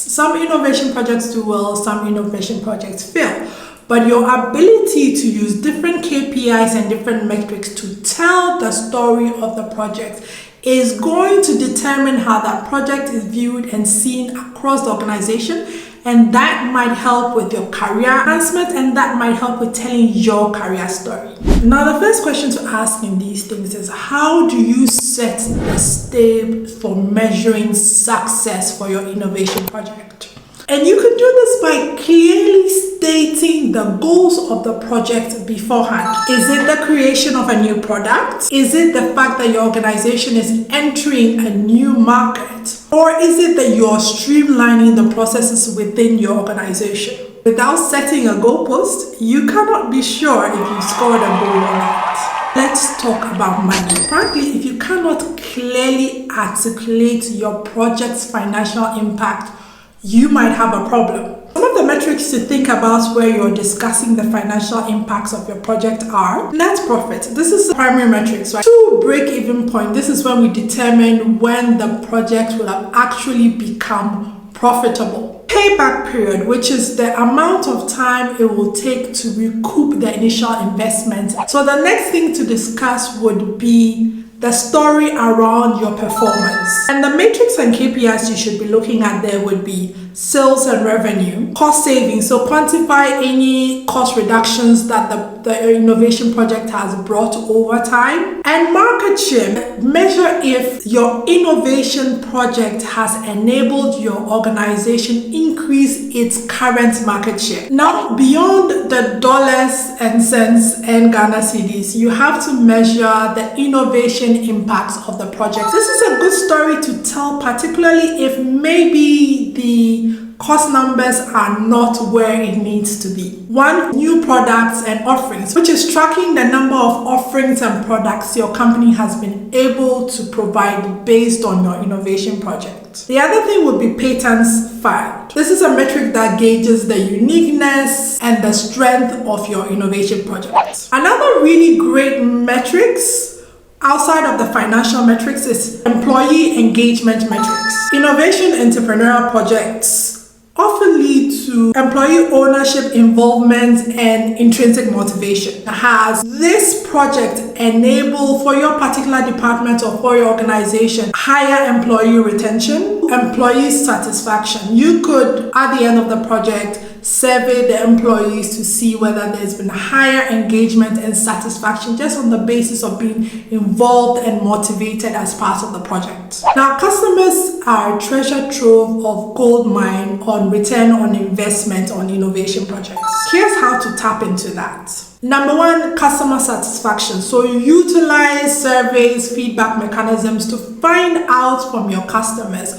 Some innovation projects do well, some innovation projects fail. But your ability to use different KPIs and different metrics to tell the story of the project is going to determine how that project is viewed and seen across the organization. And that might help with your career enhancement, and that might help with telling your career story. Now, the first question to ask in these things is, how do you set the stage for measuring success for your innovation project? And you can do this by clearly stating the goals of the project beforehand. Is it the creation of a new product? Is it the fact that your organization is entering a new market? Or is it that you're streamlining the processes within your organization? Without setting a goalpost, you cannot be sure if you scored a goal or not. Let's talk about money. Frankly, if you cannot clearly articulate your project's financial impact, you might have a problem. Some of the metrics to think about where you're discussing the financial impacts of your project are net profit. This is the primary metrics, right? To break-even point, this is when we determine when the project will have actually become profitable. Payback period, which is the amount of time it will take to recoup the initial investment. So the next thing to discuss would be the story around your performance. And the metrics and KPIs you should be looking at there would be sales and revenue, cost savings, so quantify any cost reductions that the innovation project has brought over time, and market share, measure if your innovation project has enabled your organization increase its current market share. Now, beyond the dollars and cents and Ghana cedis, you have to measure the innovation impacts of the project. This is a good story to tell, particularly if maybe the cost numbers are not where it needs to be. One, new products and offerings, which is tracking the number of offerings and products your company has been able to provide based on your innovation project. The other thing would be patents filed. This is a metric that gauges the uniqueness and the strength of your innovation project. Another really great metrics outside of the financial metrics is employee engagement metrics. Innovation entrepreneurial projects often lead to employee ownership, involvement, and intrinsic motivation. Has this project enable for your particular department or for your organization higher employee retention, employee satisfaction? You could, at the end of the project, survey the employees to see whether there's been higher engagement and satisfaction just on the basis of being involved and motivated as part of the project. Now, customers are a treasure trove of gold mine on return on investment on innovation projects. Here's how to tap into that. Number one, customer satisfaction. So you utilize surveys, feedback mechanisms to find out from your customers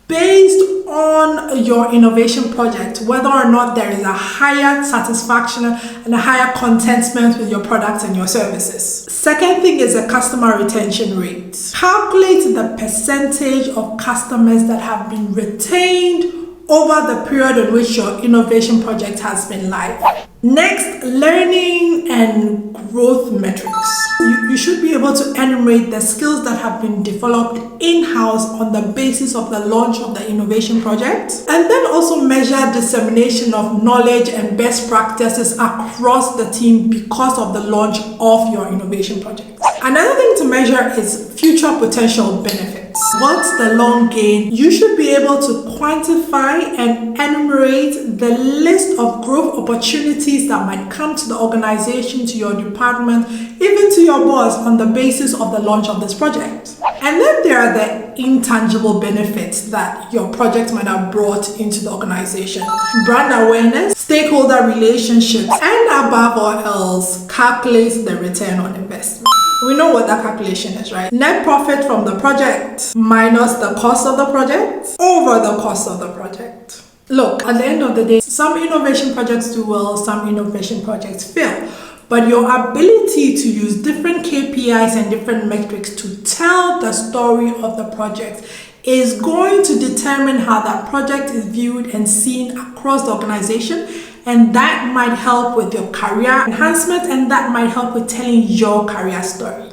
based on your innovation project, whether or not there is a higher satisfaction and a higher contentment with your products and your services. Second thing is a customer retention rate. Calculate the percentage of customers that have been retained over the period in which your innovation project has been live. Next, learning and growth metrics. You should be able to enumerate the skills that have been developed in-house on the basis of the launch of the innovation project, and then also measure dissemination of knowledge and best practices across the team because of the launch of your innovation project. Another thing to measure is future potential benefits. What's the long gain? You should be able to quantify and enumerate the list of growth opportunities that might come to the organization, to your department, even to your boss on the basis of the launch of this project. And then there are the intangible benefits that your project might have brought into the organization. Brand awareness, stakeholder relationships, and above all else, calculate the return on investment. We know what that calculation is, right? Net profit from the project minus the cost of the project over the cost of the project. Look, at the end of the day, some innovation projects do well, some innovation projects fail. But your ability to use different KPIs and different metrics to tell the story of the project is going to determine how that project is viewed and seen across the organization. And that might help with your career enhancement, and that might help with telling your career story.